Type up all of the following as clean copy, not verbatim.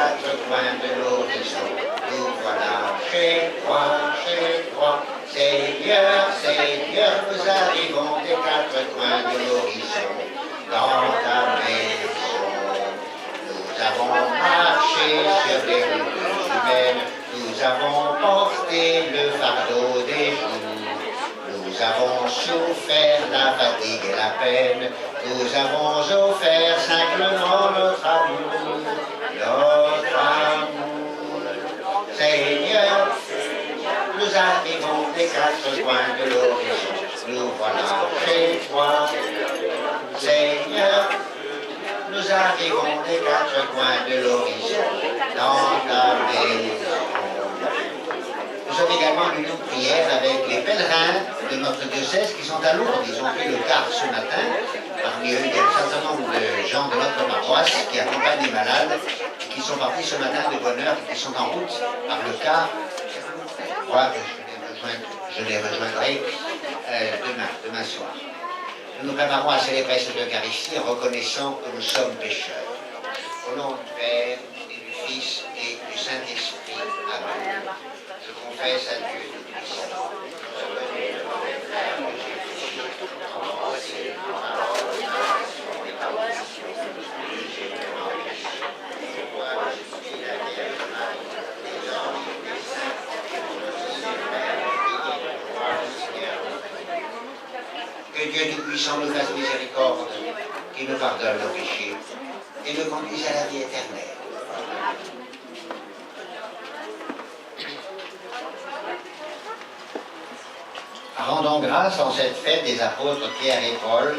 quatre coins de l'horizon. Nous voilà chez toi, Seigneur, Seigneur, nous arrivons des quatre coins de l'horizon. Dans ta maison, nous avons marché sur des routes humaines, nous avons porté le fardeau des jours, nous avons souffert la fatigue et la peine, nous avons offert simplement notre amour, Seigneur, nous arrivons des quatre coins de l'horizon, nous voilà chez toi, Seigneur, nous arrivons des quatre coins de l'horizon, dans ta maison. Nous sommes également venus de prière avec les pèlerins de notre diocèse qui sont à Lourdes. Ils ont pris le car ce matin. Parmi eux, il y a un certain nombre de gens de notre paroisse qui accompagnent les malades et qui sont partis ce matin de bonne heure et qui sont en route par le car. Moi, je les rejoindrai demain soir. Nous nous préparons à célébrer cette Eucharistie en reconnaissant que nous sommes pécheurs. Au nom du Père, et du Fils, et du Saint-Esprit. Amen. Je confesse à Dieu Tout-Puissant. Que Dieu Tout-Puissant nous fasse miséricorde, qu'il nous pardonne nos péchés et nous conduise à la vie éternelle. Rendons grâce en cette fête des apôtres Pierre et Paul.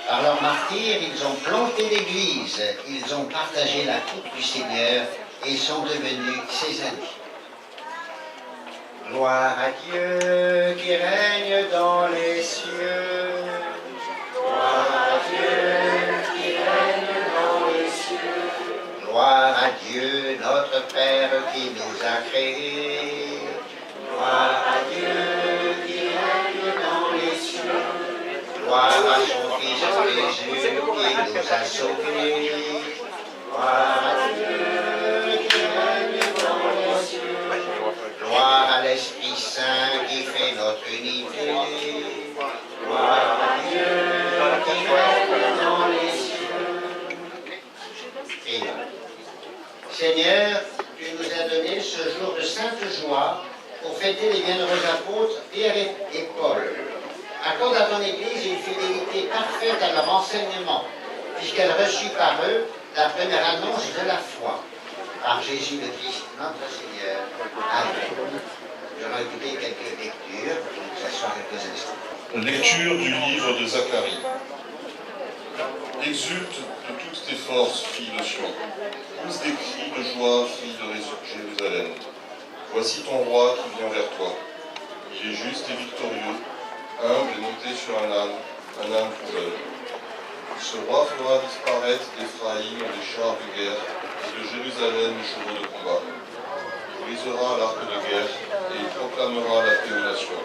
Par leur martyre, ils ont planté l'Église, ils ont partagé la coupe du Seigneur et sont devenus ses amis. Gloire à Dieu qui règne dans les cieux. Gloire à Dieu qui règne dans les cieux. Gloire à Dieu, notre Père qui nous a créés. Gloire à Dieu qui règne dans les cieux. Gloire à son Fils Jésus qui nous a sauvés. Gloire à Dieu qui règne dans les cieux. Gloire à l'Esprit Saint qui fait notre unité. Gloire à Dieu qui règne dans les cieux. Et Seigneur, tu nous as donné ce jour de sainte joie pour fêter les bienheureux apôtres Pierre et Paul. Accorde à ton Église une fidélité parfaite à leur enseignement, puisqu'elle reçut par eux la première annonce de la foi. Par Jésus le Christ, notre Seigneur. Amen. Nous allons écouter quelques lectures pour nous asseoir quelques instants. Lecture du livre de Zacharie. Exulte de toutes tes forces, fille de Sion. Pousse des cris de joie, fille de Jérusalem. Voici ton roi qui vient vers toi. Il est juste et victorieux, humble et monté sur un âne tout jeune. Ce roi fera disparaître d'Éphraïm les chars de guerre et de Jérusalem les chevaux de combat. Il brisera l'arc de guerre et il proclamera la paix aux nations.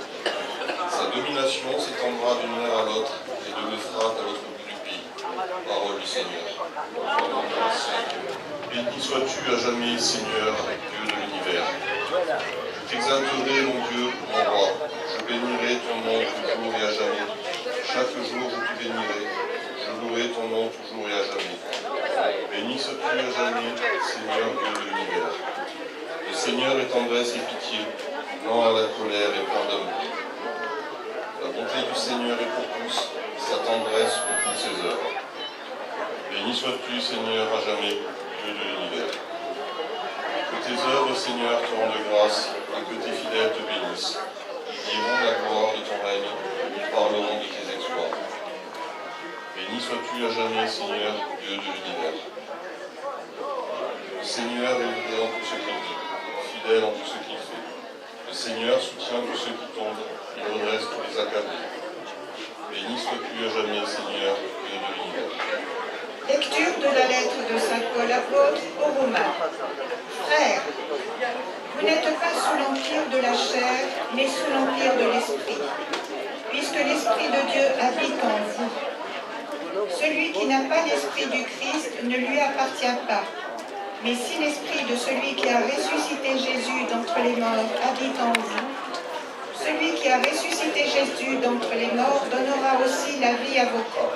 Sa domination s'étendra d'une mer à l'autre et de l'Euphrate à l'autre bout du pays. Parole du Seigneur. Béni sois-tu à jamais, Seigneur, Dieu de l'univers. Je t'exalterai, mon Dieu, mon roi. Je bénirai ton nom toujours et à jamais. Chaque jour je te bénirai. Je louerai ton nom toujours et à jamais. Béni sois-tu à jamais, Seigneur, Dieu de l'univers. Le Seigneur est tendresse et pitié, lent à la colère et plein d'amour. La bonté du Seigneur est pour tous, sa tendresse pour toutes ses œuvres. Béni sois-tu, Seigneur, à jamais, Dieu de l'univers. Que tes œuvres, Seigneur, te rendent grâce et que tes fidèles te bénissent. Ils diront la gloire de ton règne, ils parleront de tes exploits. Béni sois-tu à jamais, Seigneur, Dieu de l'univers. Le Seigneur est vrai en tout ce qu'il dit, fidèle en tout ce qu'il fait. Le Seigneur soutient tous ceux qui tombent, il redresse tous les accablés. Béni sois-tu à jamais, Seigneur, Dieu de l'univers. Lecture de la lettre de saint Paul apôtre aux Romains. Frères, vous n'êtes pas sous l'empire de la chair, mais sous l'empire de l'esprit, puisque l'Esprit de Dieu habite en vous. Celui qui n'a pas l'Esprit du Christ ne lui appartient pas. Mais si l'esprit de celui qui a ressuscité Jésus d'entre les morts habite en vous, celui qui a ressuscité Jésus d'entre les morts donnera aussi la vie à vos corps.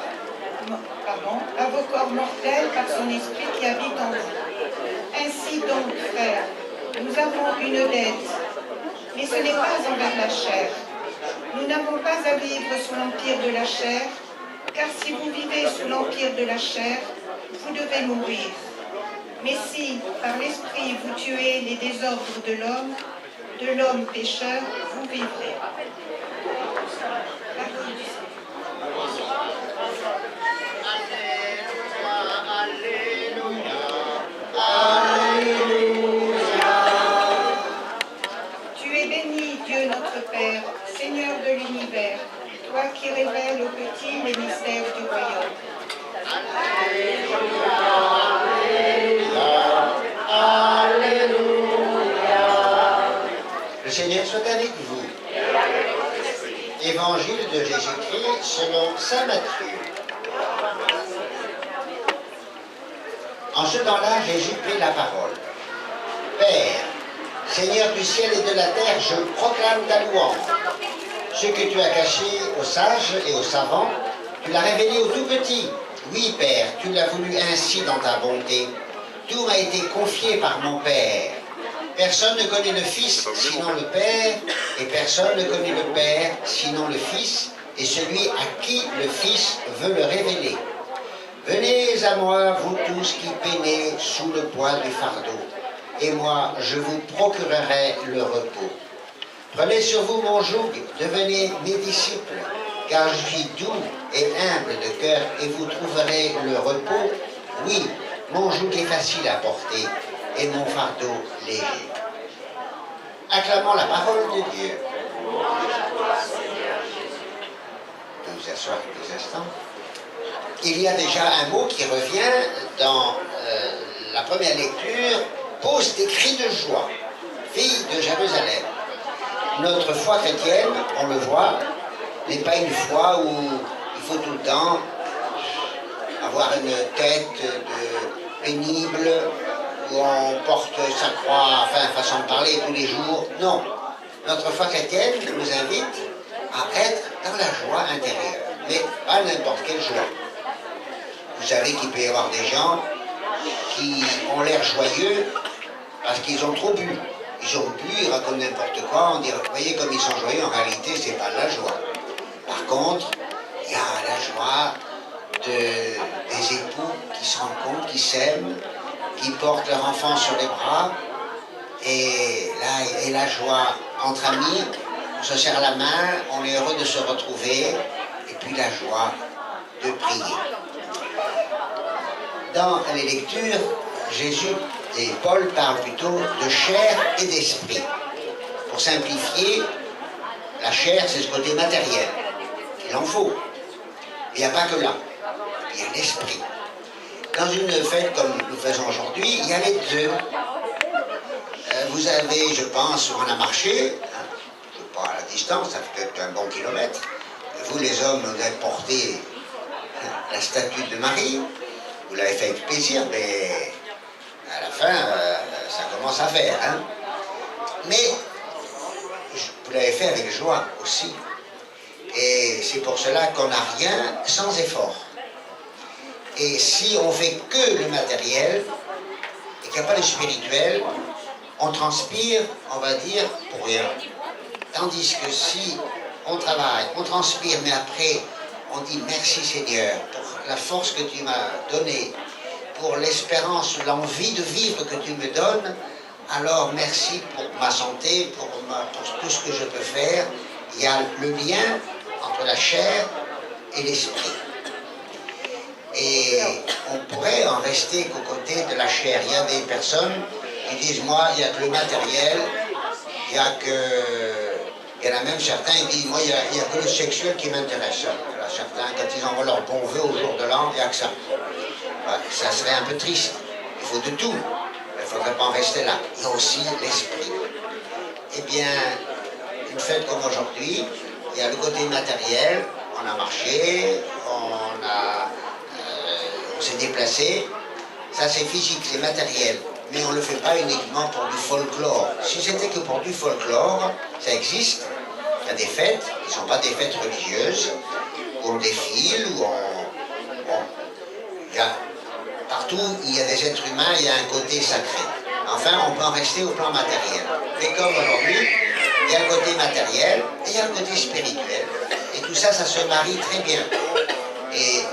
À vos corps mortels par son esprit qui habite en vous. Ainsi donc, frères, nous avons une dette, mais ce n'est pas envers la chair. Nous n'avons pas à vivre sous l'empire de la chair, car si vous vivez sous l'empire de la chair, vous devez mourir. Mais si, par l'esprit, vous tuez les désordres de l'homme pécheur, vous vivrez. Tu es béni, Dieu notre Père, Seigneur de l'univers, toi qui révèles aux petits les mystères du royaume. Le Seigneur soit avec vous. Évangile de Jésus-Christ selon saint Matthieu. En ce temps-là, Jésus prit la parole. Père, Seigneur du ciel et de la terre, je proclame ta louange. Ce que tu as caché aux sages et aux savants, tu l'as révélé aux tout petits. Oui, Père, tu l'as voulu ainsi dans ta bonté. Tout m'a été confié par mon Père. Personne ne connaît le Fils sinon le Père, et personne ne connaît le Père sinon le Fils, et celui à qui le Fils veut le révéler. Venez à moi, vous tous qui peinez sous le poids du fardeau, et moi je vous procurerai le repos. Prenez sur vous mon joug, devenez mes disciples, car je suis doux et humble de cœur, et vous trouverez le repos. Oui, mon joug est facile à porter, et mon fardeau léger. Acclamons la parole de Dieu. Vous vous asseoir quelques instants. Il y a déjà un mot qui revient dans la première lecture. Pose des cris de joie, fille de Jérusalem. Notre foi chrétienne, on le voit, n'est pas une foi où il faut tout le temps avoir une tête de pénible, où on porte sa croix, enfin, façon de parler tous les jours. Non. Notre foi chrétienne nous invite à être dans la joie intérieure, mais pas n'importe quelle joie. Vous savez qu'il peut y avoir des gens qui ont l'air joyeux parce qu'ils ont trop bu. Ils ont bu, ils racontent n'importe quoi, on dit, vous voyez comme ils sont joyeux, en réalité, c'est pas de la joie. Par contre, il y a la joie des époux qui se rendent compte, qui s'aiment, qui portent leur enfant sur les bras, et là, et la joie entre amis, on se serre la main, on est heureux de se retrouver, et puis la joie de prier. Dans les lectures, Jésus et Paul parlent plutôt de chair et d'esprit. Pour simplifier, la chair, c'est ce côté matériel. Il en faut. Il n'y a pas que là. Il y a l'esprit. Dans une fête comme nous faisons aujourd'hui, il y a les deux. Vous avez, je pense, on a marché, hein, je ne sais pas à la distance, ça fait peut-être un bon kilomètre. Vous, les hommes, vous avez porté la statue de Marie. Vous l'avez fait avec plaisir, mais à la fin, ça commence à faire. Hein. Mais vous l'avez fait avec joie aussi. Et c'est pour cela qu'on n'a rien sans effort. Et si on fait que le matériel, et qu'il n'y a pas le spirituel, on transpire, on va dire, pour rien. Tandis que si on travaille, on transpire, mais après, on dit merci Seigneur pour la force que tu m'as donnée, pour l'espérance, l'envie de vivre que tu me donnes, alors merci pour ma santé, pour tout ce que je peux faire. Il y a le lien entre la chair et l'esprit. Et on pourrait en rester qu'au côté de la chair. Il y a des personnes qui disent, moi, il n'y a que le matériel, il y en a même certains qui disent, moi, il n'y a que le sexuel qui m'intéresse. Alors, certains, quand ils envoient leur bon vœu au jour de l'an, il n'y a que ça. Ça serait un peu triste. Il faut de tout. Il ne faudrait pas en rester là. Il y a aussi l'esprit. Eh bien, une fête comme aujourd'hui, il y a le côté matériel, on a marché, on s'est déplacé, ça c'est physique, c'est matériel. mais on ne le fait pas uniquement pour du folklore. Si c'était que pour du folklore, ça existe. Il y a des fêtes qui ne sont pas des fêtes religieuses, où on défile, partout où il y a des êtres humains, il y a un côté sacré. Enfin, on peut en rester au plan matériel. Mais comme aujourd'hui, il y a le côté matériel et il y a le côté spirituel. Et tout ça, ça se marie très bien. Et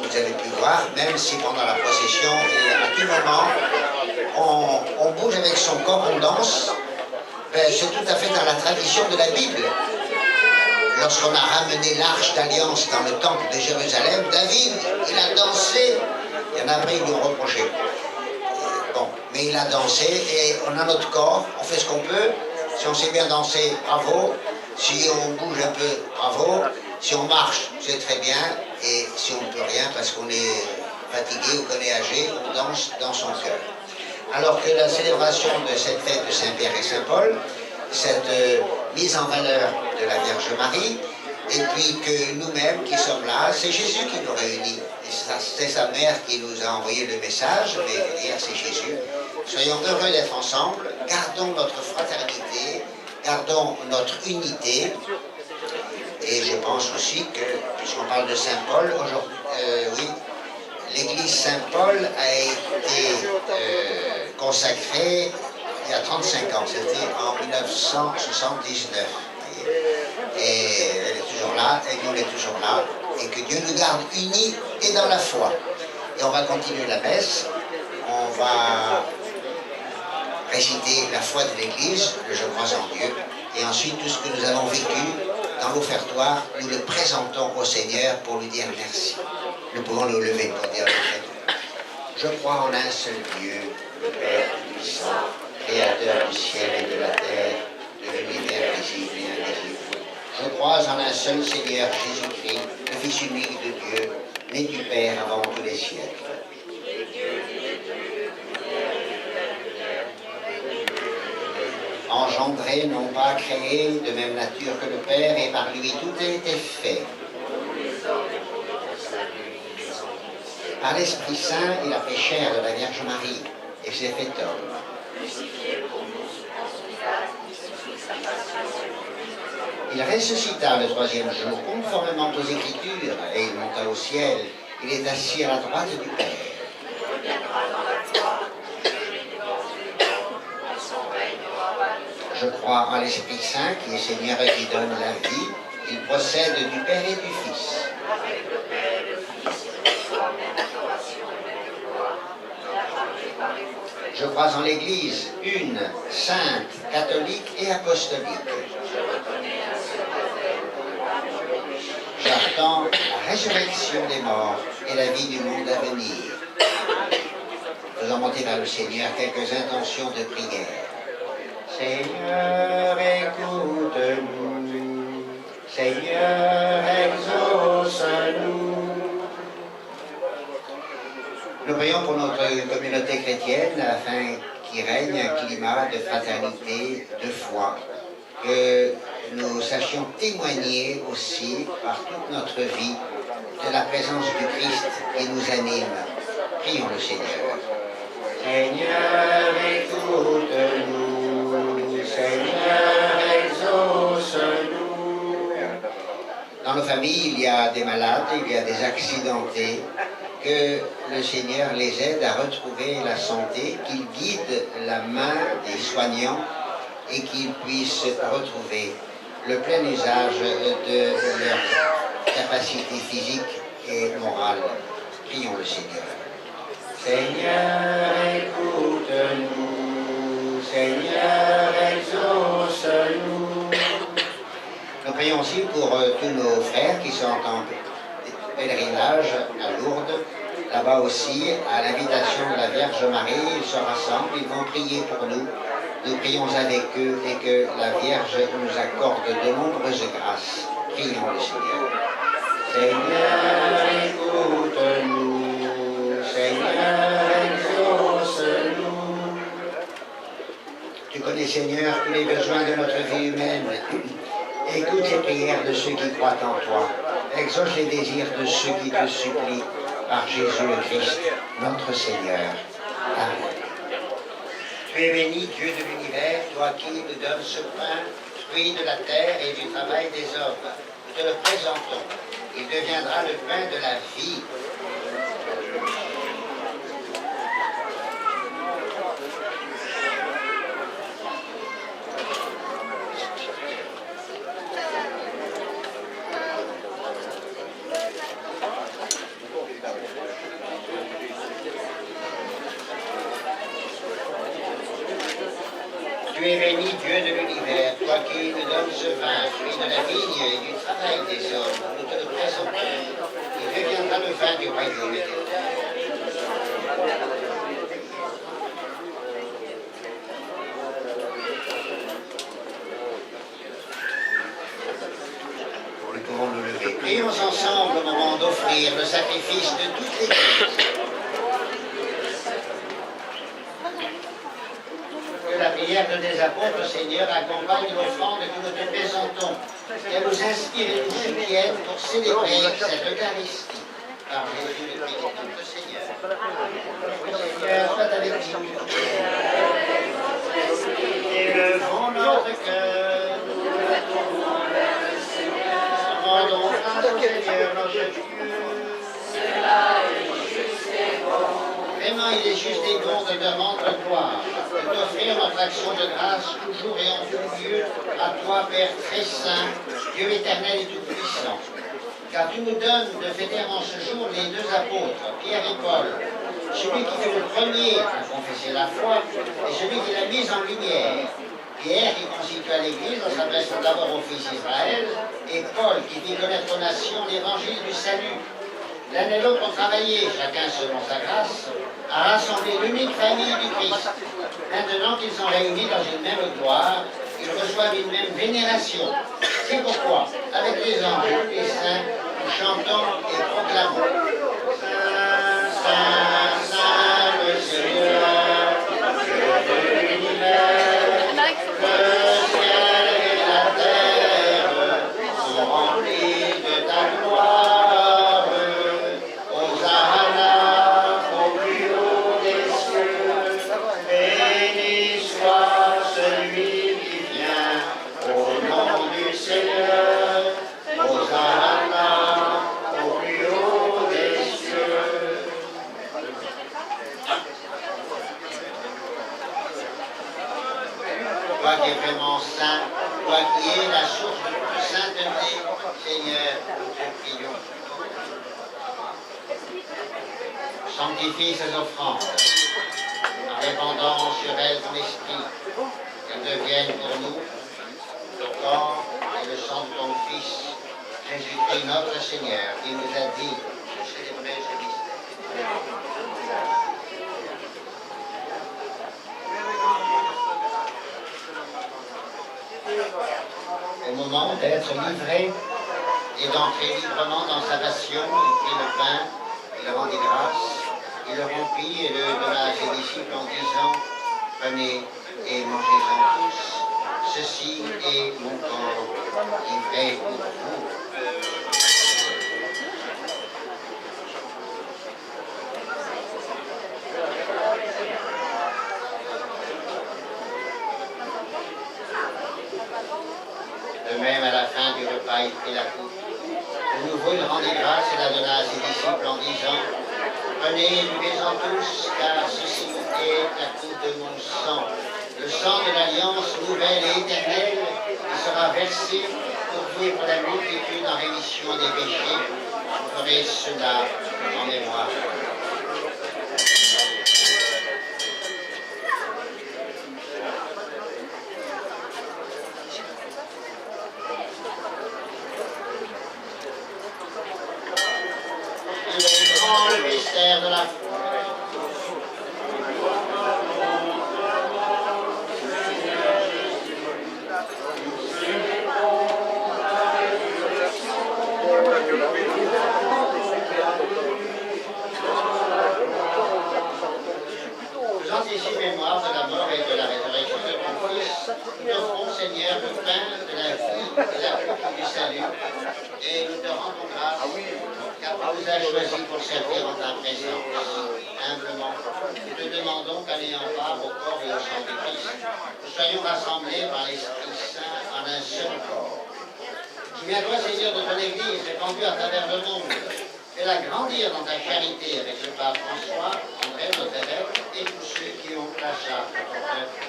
vous avez pu voir, même si pendant la procession, et à tout moment, on bouge avec son corps, on danse, ben, c'est tout à fait dans la tradition de la Bible. Lorsqu'on a ramené l'arche d'alliance dans le temple de Jérusalem, David, il a dansé. Il y en a après, ils lui ont reproché. Bon, mais il a dansé et on a notre corps, on fait ce qu'on peut. Si on sait bien danser, bravo. Si on bouge un peu, bravo. Si on marche, c'est très bien. Et si on ne peut rien parce qu'on est fatigué ou qu'on est âgé, on danse dans son cœur. Alors que la célébration de cette fête de Saint-Pierre et Saint-Paul, cette mise en valeur de la Vierge Marie, et puis que nous-mêmes qui sommes là, c'est Jésus qui nous réunit. C'est sa mère qui nous a envoyé le message, mais derrière c'est Jésus. Soyons heureux d'être ensemble, gardons notre fraternité, gardons notre unité. Et je pense aussi que, puisqu'on parle de Saint-Paul, aujourd'hui, oui, l'église Saint-Paul a été consacrée il y a 35 ans, c'était en 1979. Et elle est toujours là, et nous on est toujours là, et que Dieu nous garde unis et dans la foi. Et on va continuer la messe, on va réciter la foi de l'Église, le Je crois en Dieu, et ensuite tout ce que nous avons vécu dans l'offertoire, nous le présentons au Seigneur pour lui dire merci. Nous pouvons nous lever pour dire merci. Je crois en un seul Dieu, le Père puissant, Créateur du ciel et de la terre, de l'univers visible et invisible. Je crois en un seul Seigneur Jésus-Christ, le Fils unique de Dieu, né du Père avant tous les siècles. Engendré, non pas créé, de même nature que le Père, et par lui tout a été fait. Par l'Esprit Saint, il a fait chair de la Vierge Marie, et s'est fait homme. Il ressuscita le troisième jour, conformément aux Écritures, et il monta au ciel. Il est assis à la droite du Père. Je crois en l'Esprit Saint, qui est Seigneur et qui donne la vie. Il procède du Père et du Fils. Je crois en l'Église, une, sainte, catholique et apostolique. J'attends la résurrection des morts et la vie du monde à venir. Faisons monter vers le Seigneur quelques intentions de prière. Seigneur, écoute-nous. Seigneur, exauce-nous. Nous prions pour notre communauté chrétienne afin qu'il règne un climat de fraternité, de foi, que nous sachions témoigner aussi par toute notre vie de la présence du Christ qui nous anime. Prions le Seigneur. Seigneur, écoute-nous. Seigneur, exauce-nous. Dans nos familles, il y a des malades, il y a des accidentés. Que le Seigneur les aide à retrouver la santé, qu'il guide la main des soignants et qu'ils puissent retrouver le plein usage de leur capacité physique et morale. Prions le Seigneur. Seigneur, écoute-nous. Seigneur, exauce-nous. Nous prions aussi pour tous nos frères qui sont en pèlerinage à Lourdes. Là-bas aussi, à l'invitation de la Vierge Marie, ils se rassemblent, ils vont prier pour nous. Nous prions avec eux et que la Vierge nous accorde de nombreuses grâces. Prions le Seigneur. Seigneur, écoute-nous. Seigneur, exauce-nous. Tu connais, Seigneur, tous les besoins de notre vie humaine. Écoute les prières de ceux qui croient en toi. Exauce les désirs de ceux qui te supplient par Jésus le Christ, notre Seigneur. Amen. Tu es béni, Dieu de l'univers, toi qui nous donnes ce pain, fruit de la terre et du travail des hommes. Nous te le présentons. Il deviendra le pain de la vie. Tu es béni, Dieu de l'univers, toi qui nous donnes ce vin, fruit de la vigne et du travail des hommes. Nous te le présentons. Il deviendra le vin du royaume éternel. Nous pouvons nous lever. Prions ensemble au moment d'offrir le sacrifice de toute l'Église. Que la prière de tes apôtres, Seigneur, accompagne l'offrande que nous te présentons. Qu'elle nous inspire et nous soutienne pour célébrer cette Eucharistie. Par Jésus le Christ, notre Seigneur. Oui, Seigneur, sois avec nous. Élevons notre cœur. Rendons grâce au Seigneur, notre Dieu. Vraiment, il est juste et bon de te rendre gloire, de t'offrir notre action de grâce toujours et en tout lieu à toi, Père très saint, Dieu éternel et tout-puissant. Car tu nous donnes de fêter en ce jour les deux apôtres, Pierre et Paul, celui qui fut le premier à confesser la foi et celui qui l'a mise en lumière. Pierre qui constitua l'Église en s'adressant d'abord au Fils Israël, et Paul qui fit connaître aux nations l'évangile du salut. L'un et l'autre ont travaillé, chacun selon sa grâce, à rassembler l'unique famille du Christ. Maintenant qu'ils sont réunis dans une même gloire, ils reçoivent une même vénération. C'est pourquoi, avec les anges et les saints, nous chantons et proclamons. Saint, Saint, Saint, le Seigneur, Dieu de l'univers, le ciel et la terre sont remplis de ta gloire. Toi qui es vraiment saint, toi qui es la source de toute sainteté, Seigneur, nous te prions. Sanctifie ces offrandes, en répandant sur elles ton esprit, qu'elles deviennent pour nous le corps et le sang de ton Fils, Jésus-Christ notre Seigneur, qui nous a dit de célébrer ce mystère. Au moment d'être livré et d'entrer librement dans sa passion, il prit le pain, il rendit grâce, il le rompit et le donna à ses disciples en disant, prenez et mangez-en tous, ceci est mon corps livré pour vous. De même, à la fin du repas, il prit la coupe. De nouveau, il rendit grâce et la donna à ses disciples en disant, prenez et buvez-en tous, car ceci est la coupe de mon sang, le sang de l'alliance nouvelle et éternelle, qui sera versé pour vous et pour la multitude en rémission des péchés. Vous ferez cela en mémoire. Le mystère de la foi. Faisant ici mémoire de la mort et de la résurrection de ton Fils, nous t'offrons, Seigneur, le pain de la vie et la coupe du salut, et nous te rendons grâce, car tu nous as choisis pour servir en ta présence. Humblement, nous te demandons qu'en ayant part au corps et au sang du soyons rassemblés par l'Esprit Saint en un seul corps. Souviens-toi, Seigneur, de ton Église répandue à travers le monde. Fais-la grandir dans ta charité avec le pape François, André, notre évêque, et tous ceux qui ont la charge de ton peuple.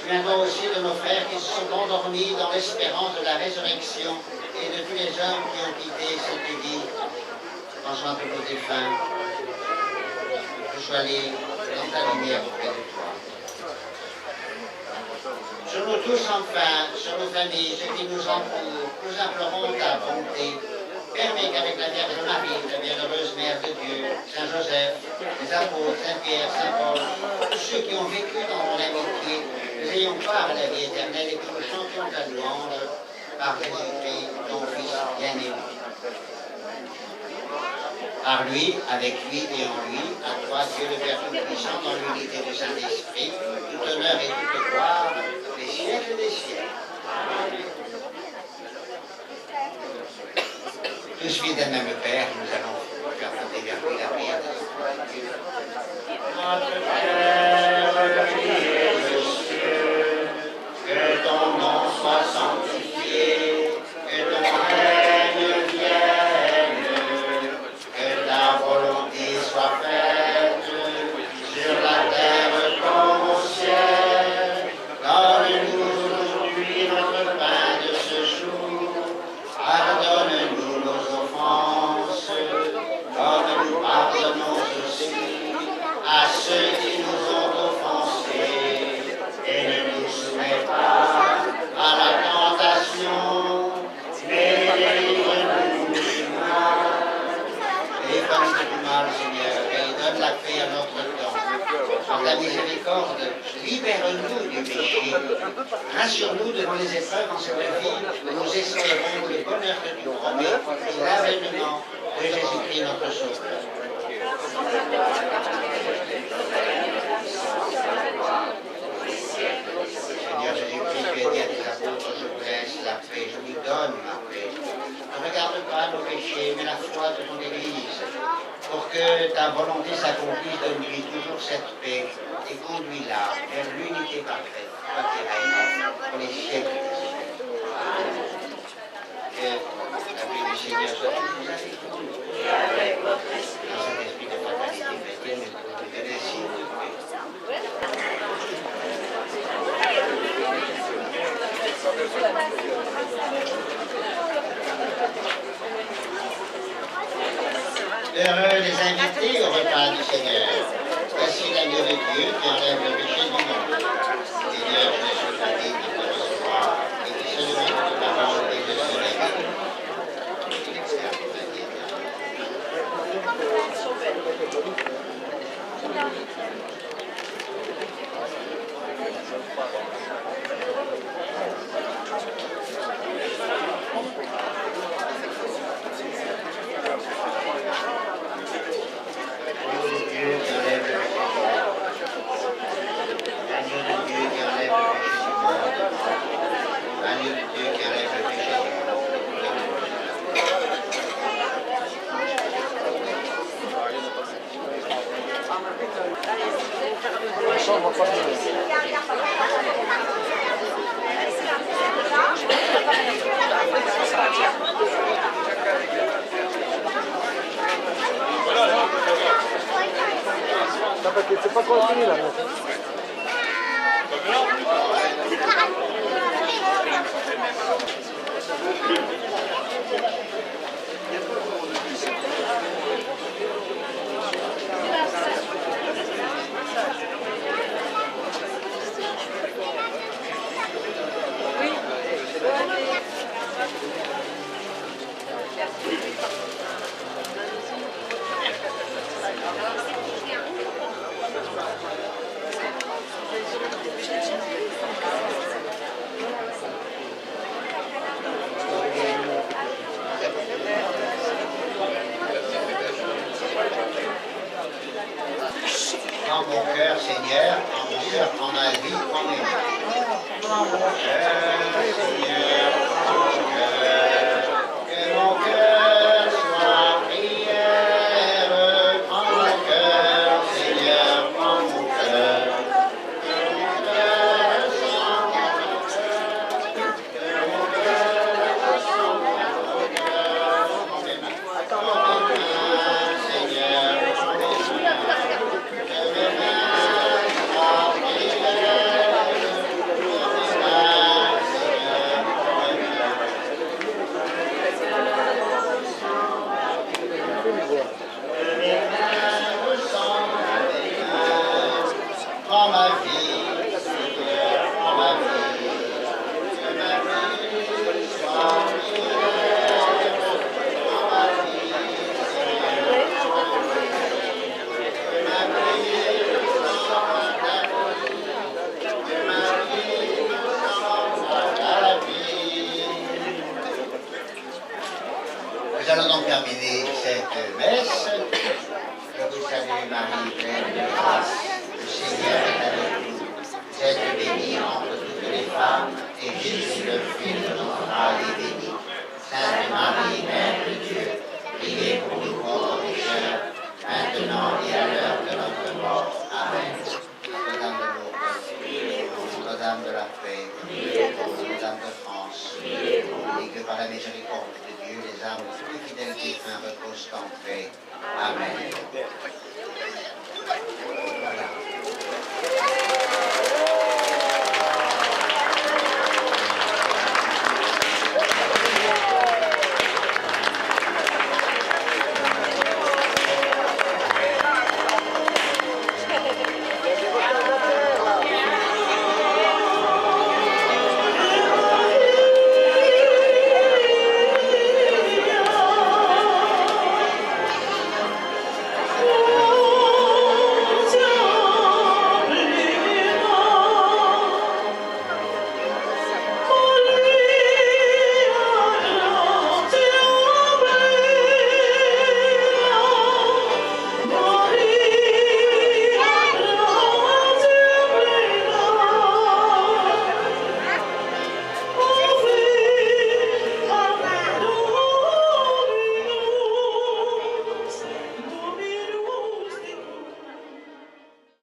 Souviens-toi aussi de nos frères qui se sont endormis dans l'espérance de la résurrection et de tous les hommes qui ont quitté cette vie. Pensons à tous nos défunts. Que sois les dans ta lumière auprès de toi. Sur nous tous enfin, sur nos familles, ceux qui nous entourent, nous implorons ta bonté. Permets qu'avec la Vierge Marie, la bienheureuse Mère de Dieu, Saint Joseph, les apôtres, Saint Pierre, Saint Paul, tous ceux qui ont vécu dans ton amitié, nous ayons part à la vie éternelle et que nous chantions ta louange par Jésus-Christ, ton Fils bien-aimé. Par lui, avec lui et en lui, à toi, Dieu le Père Tout-Puissant, dans l'unité du Saint-Esprit, tout honneur et toute gloire, les siècles des siècles. Tous fidèles d'un même Père, nous allons faire monter vers lui la prière de notre Père qui es aux cieux, que ton nom soit sanctifié, que ton règne vienne, que ta volonté soit faite sur la terre comme au ciel. Donne-nous aujourd'hui notre pain de ce jour. Pardonne-nous nos offenses, comme nous pardonnons aussi à ceux qui nous ont offensés, et ne nous soumets pas à la tentation, mais délivre-nous du mal. Délivre-nous du mal, Seigneur, et donne la paix à notre temps. Par ta miséricorde, libère-nous du péché. Rassure-nous devant les épreuves en cette vie, où nous espérons le bonheur que tu promets et l'avènement de Jésus-Christ notre Sauveur. Seigneur Jésus-Christ, tu as dit à tes apôtres, je vous laisse la paix, je vous donne ma paix. Ne regarde pas nos péchés, mais la foi de ton Église. Pour que ta volonté s'accomplisse, donne-lui toujours cette paix et conduis-la vers l'unité parfaite, toi qui règnes pour les siècles des siècles. Que la paix du Seigneur soit toujours avec vous. Dans cet esprit de fraternité chrétienne, et pour nous donner signe de paix. Heureux les invités au repas du Seigneur. Voici l'agneau de Dieu qui enlève le péché du monde. Seigneur, je suis digne de te recevoir et qui seulement de ta parole et de ce réveil. Perché se fa qualcosa là. Prends mon cœur, Seigneur, prends mon cœur, prends ma vie, prends mes mains. Prends mon cœur, Seigneur, prends mon cœur, que mon cœur soit prière. Prends mon cœur, Seigneur, prends mon cœur, que mon cœur terminer cette messe, je vous salue Marie, pleine de grâce, le Seigneur est avec vous. Vous êtes bénie entre toutes les femmes, et Jésus, le fruit de votre âme, est béni. Sainte Marie, Mère de Dieu, priez pour nous pauvres pécheurs, maintenant et à l'heure de notre mort. Amen. Notre-Dame de Lourdes, Notre-Dame de la paix, Notre-Dame de France, et que par la miséricorde de Dieu, les âmes de tous les fidèles défunts reposent en paix. Amen. Voilà.